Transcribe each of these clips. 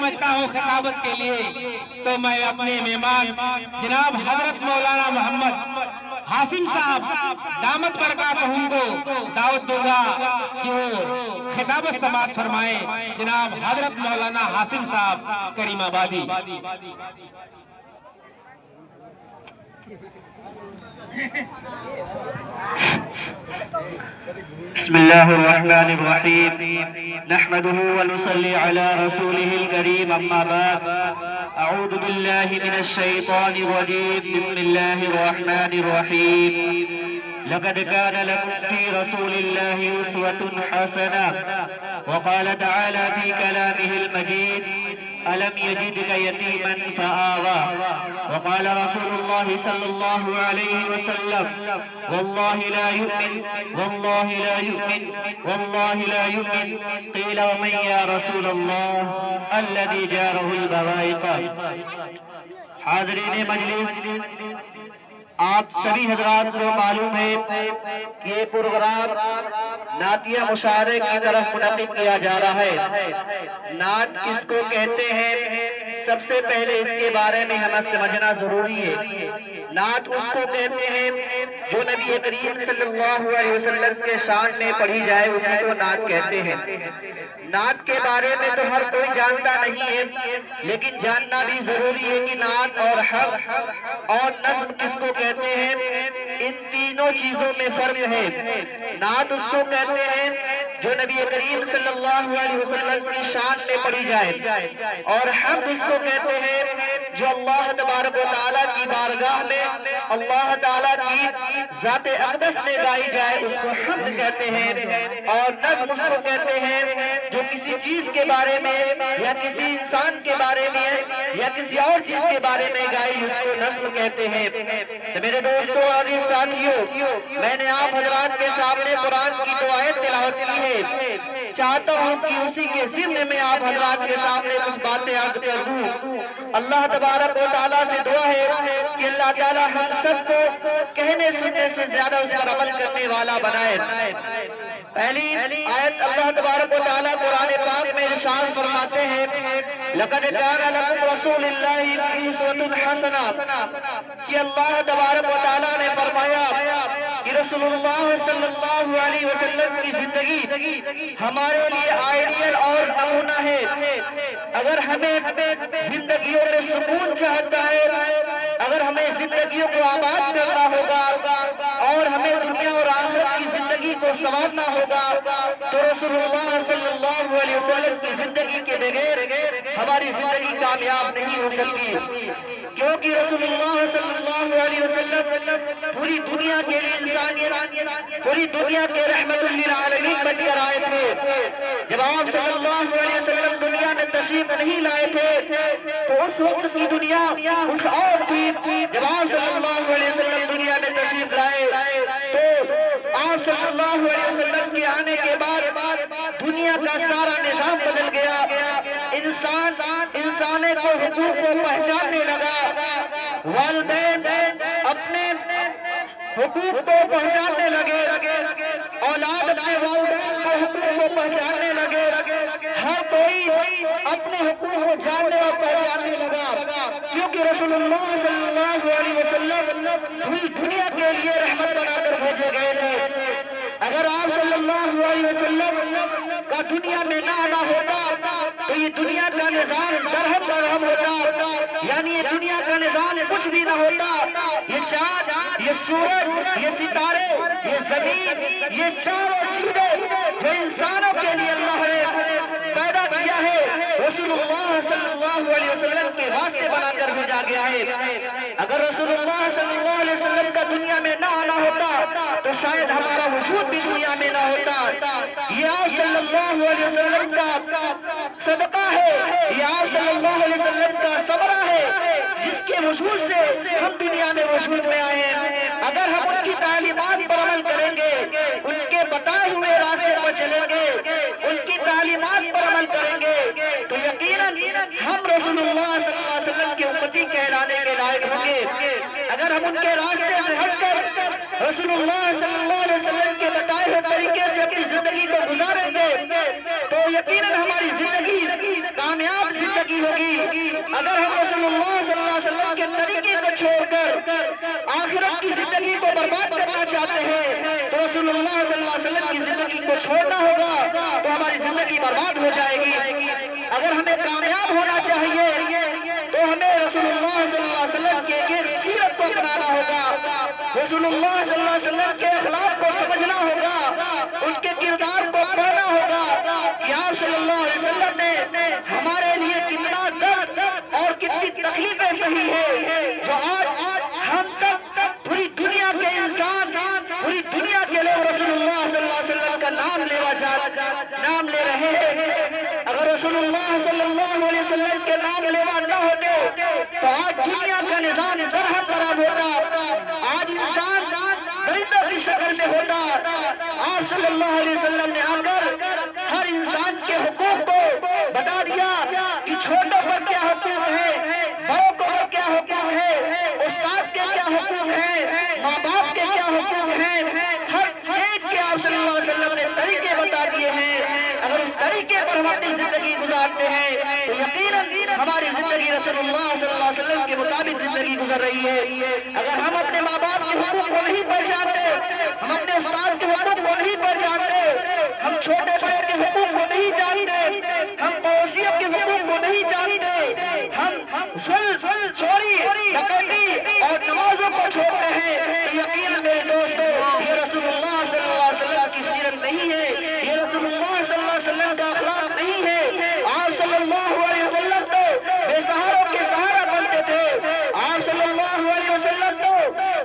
سمجھتا ہوں خطابت کے لیے تو میں اپنے مہمان جناب حضرت مولانا محمد حاسم صاحب دامت برکاتہم کو دعوت دوں گا کہ وہ خطابت سماعت فرمائیں. جناب حضرت مولانا حاسم صاحب کریم آبادی. بسم الله الرحمن الرحيم نحمده ونصلي على رسوله الكريم أما بعد أعوذ بالله من الشيطان الرجيم بسم الله الرحمن الرحيم لقد كان لكم في رسول الله أسوة حسنة وقال تعالى في كلامه المجيد ألم يجدك يتيما فآوى وقال رسول الله صلى الله عليه وسلم والله لا يؤمن والله لا يؤمن والله لا يؤمن قيل ومن يا رسول الله الذي جاره البوائق. حاضرین مجلس، آپ سبھی حضرات کو معلوم ہے کہ یہ پروگرام نعتیہ مشاعرے کی طرف منعقد کیا جا رہا ہے. نعت کس کو کہتے ہیں، سب سے پہلے اس کے بارے میں ہمیں سمجھنا ضروری ہے. نعت اس کو کہتے ہیں جو نبی کریم صلی اللہ علیہ وسلم کے شان میں پڑھی جائے، اسی کو نعت کہتے ہیں. نعت کے بارے میں تو ہر کوئی جانتا نہیں ہے، لیکن جاننا بھی ضروری ہے کہ نعت اور حق اور نظم کس کو کہتے ہیں. ان تینوں چیزوں میں فرق ہے. نعت اس کو کہتے ہیں جو نبی کریم صلی اللہ علیہ وسلم کی شان میں پڑھی جائے، اور حمد اس کو کہتے ہیں جو اللہ تبارک و تعالیٰ کی بارگاہ میں اللہ تعالیٰ کی ذات اقدس میں گائی جائے، اس کو حمد کہتے ہیں. اور نظم اس کو کہتے ہیں جو کسی چیز کے بارے میں یا کسی انسان کے بارے میں یا کسی اور چیز کے بارے میں گائی، اس کو نظم کہتے ہیں. تو میرے دوستوں اور عزیز ساتھیوں، میں نے آپ حضرات کے سامنے قرآن کی دو آیت تلاوت کی ہے. چاہتا ہوں کہ اسی کے ضمن میں آپ حضرات کے سامنے کچھ باتیں عرض کر دوں. اللہ تبارک و تعالیٰ سے دعا ہے کہ اللہ تعالیٰ ہم سب کو کہنے سننے سے زیادہ اس پر عمل کرنے والا بنائے. پہلی آیت اللہ تبارک و تعالیٰ قرآن پاک میں ارشاد فرماتے ہیں لَقَدْ كَانَ لَكُمْ رَسُولِ اللَّهِ أُسْوَةٌ حَسَنَةٌ، کہ اللہ تبارک و تعالیٰ نے فرمایا کہ رسول اللہ صلی اللہ علیہ وسلم کی زندگی ہمارے لیے آئیڈیل اور نمونہ ہے. اگر ہمیں زندگیوں میں سکون چاہتا ہے، اگر ہمیں زندگیوں کو آباد کرنا ہوگا اور ہمیں دنیا اور آخرت کی زندگی کو سنوارنا ہوگا، تو رسول اللہ صلی اللہ علیہ وسلم کی زندگی کے بغیر ہماری زندگی کامیاب نہیں ہو سکتی. کیونکہ رسول اللہ صلی اللہ علیہ وسلم پوری دنیا کے لیے انسانیت، پوری دنیا کے رحمت للعالمین بن کر آئے تھے. جب آپ صلی اللہ علیہ وسلم دنیا میں تشریف نہیں لائے تھے تو اس وقت کی دنیا کچھ اور تھی. جب آپ صلی اللہ علیہ وسلم دنیا میں تشریف لائے تو آپ صلی اللہ علیہ وسلم کے آنے کے بعد دنیا کا سارا نظام بدل گیا. انسان کو حقوق کو پہچاننے لگا، والدین اپنے حقوق کو پہچاننے لگے، اولاد اپنے والدین کو حقوق کو پہچاننے لگے، ہر کوئی اپنے حقوق کو جاننے اور پہچاننے لگا. کیونکہ رسول اللہ صلی اللہ علیہ وسلم پوری دنیا کے لیے رحمت بنا کر بھیجے گئے تھے. اگر آپ صلی اللہ علیہ وسلم کا دنیا میں نہ آنا ہوتا تو یہ دنیا کا نظام درہم برہم ہوتا، یعنی یہ دنیا کا نظام کچھ بھی نہ ہوتا. یہ چاند، یہ سورج، یہ ستارے، یہ زمین، یہ چاروں چیزیں جو انسانوں کے لیے اللہ نے پیدا کیا ہے، رسول اللہ صلی اللہ علیہ وسلم کے واسطے بنا کر بھیجا گیا ہے. اگر رسول اللہ صلی اللہ علیہ وسلم کا دنیا میں نہ آنا ہوتا تو شاید ہمارا وجود بھی دنیا میں نہ ہوتا. یہ آپ صلی اللہ علیہ وسلم کا صدقہ ہے، یہ آپ صلی اللہ علیہ وسلم کا ثمرہ ہے جس کے وجود سے ہم دنیا میں وجود میں آئے ہیں. اگر ہم ان کی تعلیمات پر عمل کریں گے، ان کے بتائے ہوئے راستے پر چلیں گے، ان کی تعلیمات پر عمل کریں گے تو یقیناً ہم رسول اللہ صلی اللہ علیہ وسلم کی امتی کہلانے کے لائق ہوں گے. اگر ہم ان کے راستے سے ہٹ کر رسول اللہ صلی اللہ علیہ وسلم کے بتائے ہوئے طریقے سے اپنی زندگی کو گزاریں گے تو یقیناً ہماری زندگی کامیاب زندگی اگر ہم رسول اللہ صلی اللہ علیہ وسلم کے طریقے کو چھوڑ کر آخرت کی زندگی کو برباد کرنا چاہتے ہیں تو رسول اللہ صلی اللہ علیہ وسلم کی زندگی کو چھوڑنا ہوگا تو ہماری زندگی برباد ہو جائے گی۔ اگر ہمیں کامیاب ہونا چاہیے تو ہمیں رسول اللہ صلی اللہ علیہ وسلم کے سیرت کو اپنانا ہوگا، رسول اللہ صلی اللہ علیہ وسلم کے اخلاق کو سمجھنا ہوگا، ان کے کردار کو پڑھنا ہوگا کہ آپ صلی اللہ علیہ وسلم نے ہمارے لیے کتنا درد اور کتنی تکلیفیں سہی ہے، جو آج ہم تک پوری دنیا کے انسان، پوری دنیا کے لوگ رسول اللہ صلی اللہ علیہ وسلم کا نام لے رہے ہیں۔ اگر رسول اللہ صلی اللہ علیہ وسلم کے نام لیوا نہ ہوتے تو آج دنیا کا نظام درہم خراب ہوتا، آج انسان درندوں کی شکل میں ہوتا۔ آپ صلی اللہ علیہ وسلم نے آ کر ہر انسان کے حقوق کو بتا دیا کہ چھوٹوں پر کیا حقوق ہے، بڑوں کو کیا حقوق ہے، استاد کے کیا حقوق ہیں، ماں باپ کے کیا حقوق ہیں، ہر ایک کے آپ صلی اللہ علیہ وسلم نے طریقے بتا دیے ہیں۔ اگر اس طریقے پر ہم اپنی زندگی گزارتے ہیں تو یقیناً ہماری زندگی رسول اللہ صلی اللہ علیہ وسلم کے مطابق زندگی گزر رہی ہے۔ اگر ہم اپنے ماں باپ کے حقوق کو نہیں پہچانتے، ہم اپنے استاد کے حقوق کو نہیں پہچانتے، ہم چھوٹے بڑے کے حقوق کو نہیں جانتے، ہم پڑوسیوں کے حقوق کو نہیں جانتے، ہم چوری ڈکیتی اور نمازوں کو چھوڑتے ہیں تو یقیناً میرے دوستو یہ رسول اللہ صلی اللہ علیہ وسلم کی سیرت نہیں ہے، یہ رسول اللہ صلی اللہ علیہ وسلم کا اخلاق نہیں ہے۔ آپ صلی اللہ علیہ وسلم تو بے سہاروں کے سہارا بنتے تھے، آپ صلی اللہ علیہ وسلم تو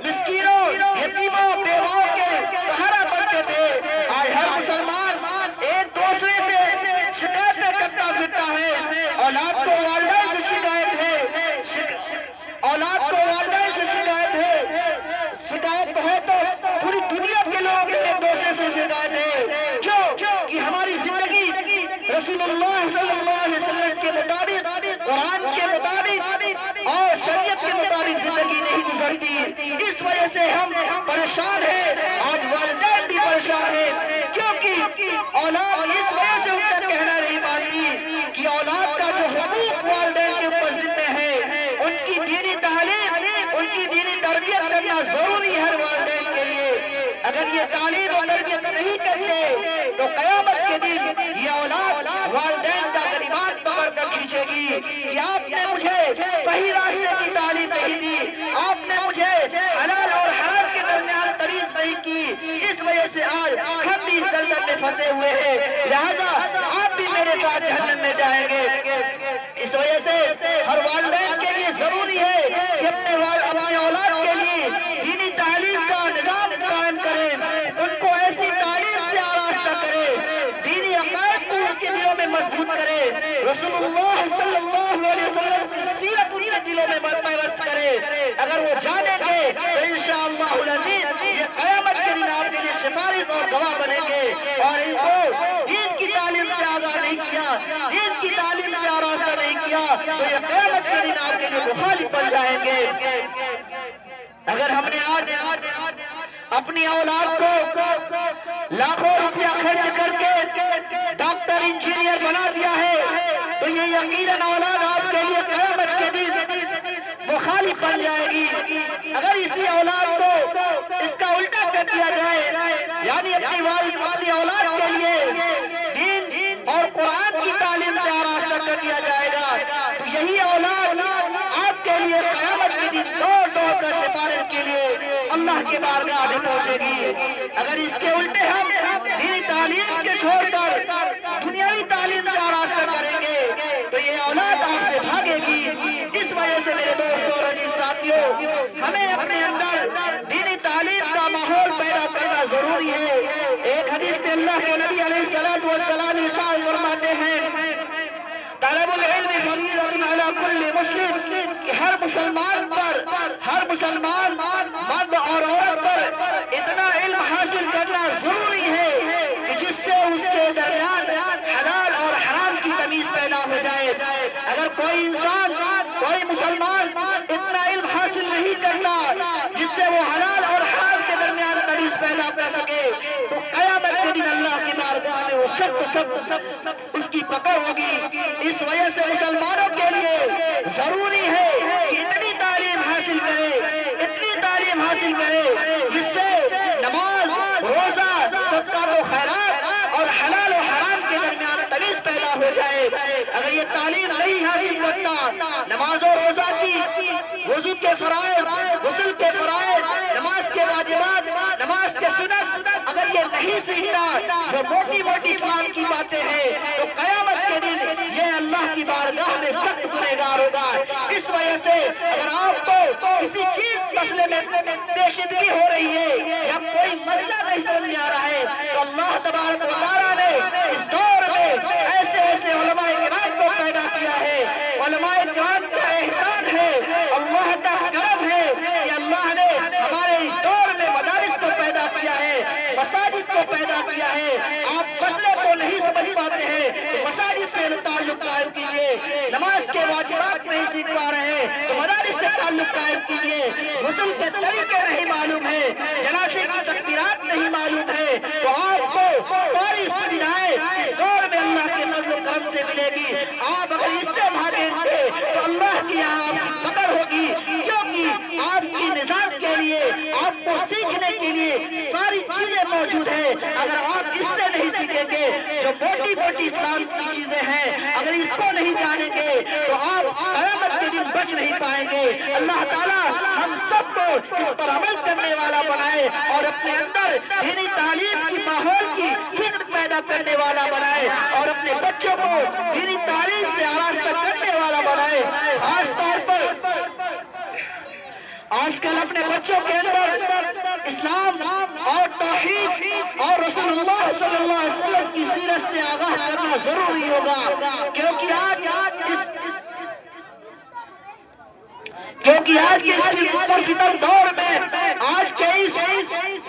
مسکینوں، یتیموں، بیواؤں کے سہارا بنتے تھے۔ آج ہر مسلمان ایک دوسرے سے شکایتیں کرتا پھرتا ہے، اولاد کو والدین سے شکایت ہے، اولاد کو والدین سے شکایت ہے، شکایت ہے تو پوری دنیا کے لوگ ایک دوسرے سے شکایت ہے۔ کیوں کہ ہماری زندگی رسول اللہ صلی اللہ علیہ وسلم کے مطابق، قرآن کے مطابق اور شریعت کے مطابق زندگی نہیں گزرتی، اس وجہ سے ہم پریشان ہیں، آج والدین بھی پریشان ہیں، کیونکہ اولاد اس وجہ سے ان کا کہنا نہیں مانتی کہ اولاد کا جو حقوق والدین کے اوپر ذمہ ہے، ان کی دینی تعلیم، ان کی دینی تربیت کرنا ضروری ہے ہر والدین کے لیے۔ اگر یہ تعلیم اور تربیت نہیں کرتے تو قیامت کے دن یہ اولاد والدین کا گریبان پکڑ کر کھینچے گی کہ آپ نے مجھے صحیح راستے کی تعلیم نہیں دی، آپ نے مجھے حلال اور حرام کے درمیان تمیز نہیں کی، اس وجہ سے آج ہم بھی اس دلدل میں پھنسے ہوئے ہیں، لہذا آپ بھی میرے ساتھ جہنم میں جائیں گے۔ اس وجہ سے ہر والدین کے لیے ضروری ہے کہ اپنے اولاد کے لیے دینی تعلیم کا نظام قائم کریں، ان کو ایسی تعلیم سے آراستہ کرے، دینی عقائد کو ان کے دلوں میں مضبوط کرے، رسول اللہ صلی اللہ علیہ وسلم کی سیرت ان کے دلوں میں پیوست کرے۔ اگر وہ جانیں گے تو انشاءاللہ العزیز یہ قیامت کے دن آپ کے لیے سفارش اور گواہ بنیں گے، اور ان کو دین کی تعلیم سے آگاہ نہیں کیا، دین کی تعلیم سے آراستہ نہیں کیا تو یہ قیامت کے دن آپ کے لیے مخالف بن جائیں گے۔ اگر ہم نے آج اپنی اولاد کو لاکھوں روپیہ خرچ کر کے ڈاکٹر انجینئر بنا دیا ہے تو یہ یقیناً اولاد آپ کے لیے قیامت کے دن مخالف بن جائے گی۔ اگر اسی اولاد کو اس کا الٹا کر دیا جائے، یعنی اپنی اولاد کے لیے دین اور قرآن کی تعلیم سے آراستہ کر دیا جائے گا تو یہی اولاد آپ کے لیے قیامت کے دن دوڑ کر سفارش کے لیے اللہ کے بارگاہ میں پہنچے گی۔ اگر اس کے الٹے ہم دینی تعلیم کے چھوڑ کر دنیاوی تعلیم سے آراستہ کریں گے تو یہ اولاد آپ سے بھاگے گی۔ اس وجہ سے میرے دوستوں اور عزیز ساتھیوں، ہمیں اپنے اندر دینی تعلیم کا ماحول پیدا کرنا ضروری ہے۔ ایک حدیث میں اللہ کے نبی علیہ الصلوۃ والسلام ارشاد فرماتے ہیں، طلب العلم فریضۃ علی کل مسلم، کہ ہر مسلمان پر، ہر مسلمان مرد اور عورت پر اتنا علم حاصل کرنا ضروری ہے کہ جس سے اس کے درمیان حلال اور حرام کی تمیز پیدا ہو جائے۔ اگر کوئی انسان، کوئی مسلمان اتنا علم حاصل نہیں کرتا جس سے وہ حلال اور حرام کے درمیان تمیز پیدا کر سکے تو قیامت کے دن اللہ کی بارگاہ میں وہ سب اس کی پکڑ ہوگی۔ اس وجہ سے مسلمانوں کے لیے صدقات و خیرات اور حلال و حرام کے درمیان تمیز پیدا ہو جائے۔ اگر یہ تعلیم نہیں حاصل کرتا، نماز و روزہ کی، وضو کے فرائض، غسل کے فرائض، نماز کے واجبات، نماز کے سنت اگر یہ نہیں سیکھتا، جو موٹی موٹی اسلام کی باتیں ہیں، تو قیامت کے دن یہ اللہ کی بارگاہ میں سخت گنہگار ہوگا۔ اس وجہ سے اگر آپ کو کسی چیز مسئلے میں پیچیدگی ہو رہی ہے یا کوئی مسئلہ نہیں سمجھ میں آ رہا ہے، تو اللہ تبارک و تعالیٰ نے اس دور میں ایسے ایسے علماء کرام کو پیدا کیا ہے۔ علماء کرام کا احسان ہے، اللہ کا کرم ہے کہ اللہ نے ہمارے اس دور میں مدارس کو پیدا کیا ہے، مساجد کو پیدا کیا ہے۔ آپ مسئلے کو نہیں سمجھ پاتے ہیں تو مساجد سے تعلق قائم کیجیے، نماز کے واجبات نہیں سیکھ پا رہے ہیں تو مدارس سے تعلق قائم کیجیے، غسل کے طریقے نہیں معلوم ہے، جنازے کی تکبیرات نہیں معلوم ہے، تو آپ کو ساری سویدھائیں اس دور میں اللہ کے فضل و کرم سے ملے گی۔ آپ اگر اس سے بھاگیں گے تو اللہ کی یہاں آپ کی قدر ہوگی، کیونکہ آپ کی نظام کے لیے، آپ کو سیکھنے کے لیے ساری چیزیں موجود ہیں۔ اگر آپ اس سے نہیں سیکھیں گے، جو موٹی موٹی اسلام کی چیزیں ہیں، اگر اس کو نہیں جانیں گے تو آپ قیامت کے دن بچ نہیں پائیں گے۔ اللہ تعالیٰ ہم سب کو اس پر عمل کرنے والا بنائے اور اپنے اندر دینی تعلیم کی ماحول کی فکر پیدا کرنے والا بنائے اور اپنے بچوں کو دینی تعلیم سے آراستہ کرنے والا بنائے۔ خاص طور پر آج کل اپنے بچوں کے اندر اسلام اور توحید اور رسول اللہ صلی اللہ علیہ وسلم کی سیرت سے آگاہ کرنا ضروری ہوگا، کیونکہ آج کے اس پرفتن دور میں، آج کے اس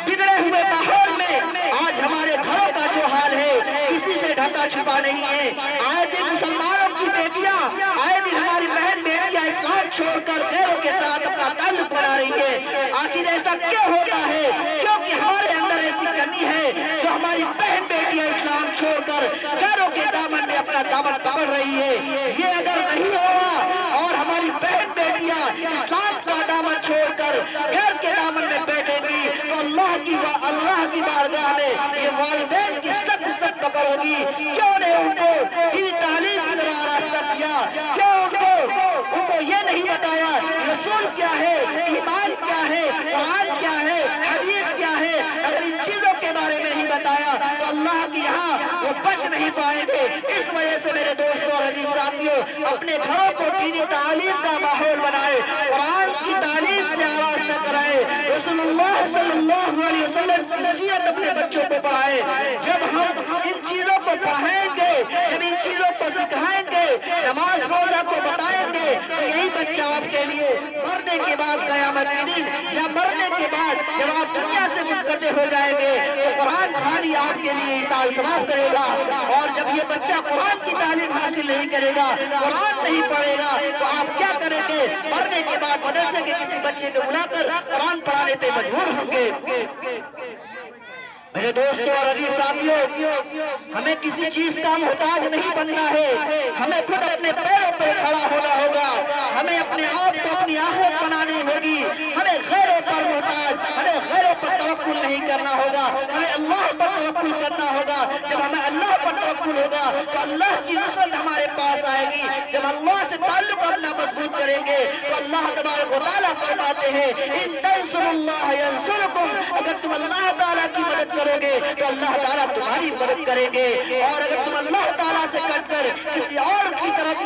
بگڑے ہوئے ماحول میں، آج ہمارے گھروں کا جو حال ہے کسی سے ڈھکا چھپا نہیں ہے۔ آئے دن مسلمانوں کی بیٹیاں، آئے دن ہماری بہن بیٹیاں اسلام چھوڑ کر غیروں کے ساتھ اپنا تعلق بنا رہی ہے۔ آخر ایسا کیوں ہوتا ہے؟ کیونکہ ہمارے اندر ایسی کمی ہے جو ہماری بہن بیٹیاں اسلام چھوڑ کر غیروں کے دامن میں اپنا دامن پکڑ رہی ہے۔ یہ اگر نہیں ہوگا اور ہماری بہن بیٹیاں اسلام کا دامن چھوڑ کر غیر کے دامن میں بیٹھے گی تو اللہ کی بارگاہ میں یہ والدین کی سخت پکڑ ہوگی۔ کیوں نے ان کو دینی تعلیم کی طرح راستہ کیا؟ کیوں ان کو یہ نہیں بتایا رسول کیا ہے، ایمان کیا ہے، قرآن کیا ہے، حدیث کیا ہے؟ اگر ان چیزوں کے بارے میں نہیں بتایا تو اللہ کی یہاں وہ بچ نہیں پائیں گے۔ اس وجہ سے میرے دوستوں اور عزیز ساتھیوں، اپنے گھروں کو دینی تعلیم کا ماحول بنائے، قرآن کی تعلیم سے آراستہ کرائے، رسول اللہ صلی اللہ علیہ وسلم کی سیرت اپنے بچوں کو پڑھائے۔ جب ہم ان چیزوں کو پڑھائیں گے، جب ان چیزوں کو سکھائیں گے، نماز روزہ کو بتائیں گے، تو یہی بچہ آپ کے لیے مرنے کے بعد قیامت کے دن یا مرنے کے بعد جب آپ دنیا سے منقطع ہو جائیں گے تو قرآن خانی آپ کے لیے احسان ثواب کرے گا۔ اور جب یہ بچہ قرآن کی تعلیم حاصل نہیں کرے گا، قرآن نہیں پڑھے گا، تو آپ کیا کریں گے؟ مرنے کے بعد مدرسے کے کسی بچے کو بلا کر قرآن پڑھانے پہ مجبور ہوں گے۔ میرے دوستوں اور عزیز ساتھیوں، ہمیں کسی چیز کا محتاج نہیں بننا ہے، ہمیں خود اپنے پیروں پر کھڑا ہونا ہوگا، ہمیں اپنے آپ کو اپنی آخرت بنانی ہوگی، ہمیں غیروں پر محتاج، ہمیں غیروں پر توکل نہیں کرنا ہوگا، ہمیں اللہ پر توکل کرنا ہوگا۔ جب ہمیں اللہ پر توکل ہوگا تو اللہ کی نصرت ہمارے پاس آئے گی۔ جب اللہ سے تعلق اپنا مضبوط کریں گے تو اللہ تبارک و تعالیٰ فرماتے ہیں ان تنصروا اللہ ینصرکم، اگر تم اللہ تعالیٰ کی مدد کرو گے تو اللہ تعالیٰ تمہاری مدد کریں گے، اور اگر تم اللہ تعالیٰ سے کٹ کر کسی اور کی طرف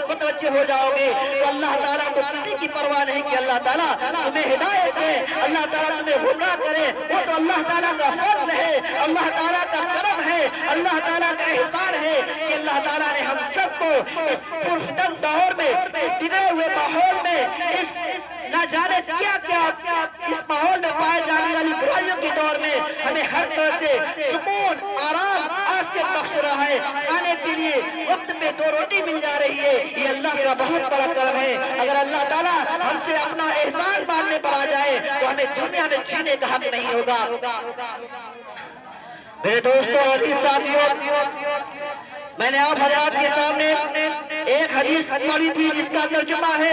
متوجہ ہو جاؤ گے تو اللہ تعالیٰ کو کسی کی پرواہ نہیں کہ اللہ تعالیٰ تمہیں ہدایت دے، اللہ تعالیٰ تمہیں گمراہ کرے، وہ تو اللہ تعالیٰ کا فضل ہے، اللہ تعالیٰ کا کرم ہے، اللہ تعالیٰ کا احسان ہے کہ اللہ تعالیٰ نے ہم سب کو اس پرفتن دور میں، اس بگڑے ہوئے ماحول میں، اس نہ جانے کیا اس ماحول میں پائے جانے والی برائیوں کے دور میں ہمیں ہر طرح سے سکون، آرام، آفیت بخش رہا ہے۔ کھانے کے لیے وقت میں 2 روٹی مل جا رہی ہے، یہ اللہ کا بہت بڑا کرم ہے۔ اگر اللہ تعالیٰ ہم سے اپنا احسان ماننے پر آ جائے تو ہمیں دنیا میں جینے کا حق نہیں ہوگا۔ میرے دوستوں اور عزیز ساتھیوں، میں نے آپ حضرات کے سامنے ایک حدیث پڑھی تھی جس کا ترجمہ ہے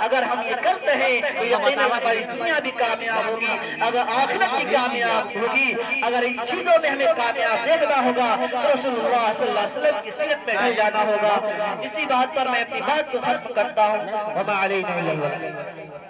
اگر ہم یہ کرتے ہیں تو یقیناً ہماری دنیا بھی کامیاب ہوگی, اگر آخرت بھی کامیاب ہوگی. اگر ان چیزوں میں ہمیں کامیاب دیکھنا ہوگا تو رسول اللہ صلی اللہ علیہ وسلم کی سیرت میں ڈھل جانا ہوگا. اسی بات پر میں اپنی بات کو ختم کرتا ہوں. وما علینا الا البلاغ.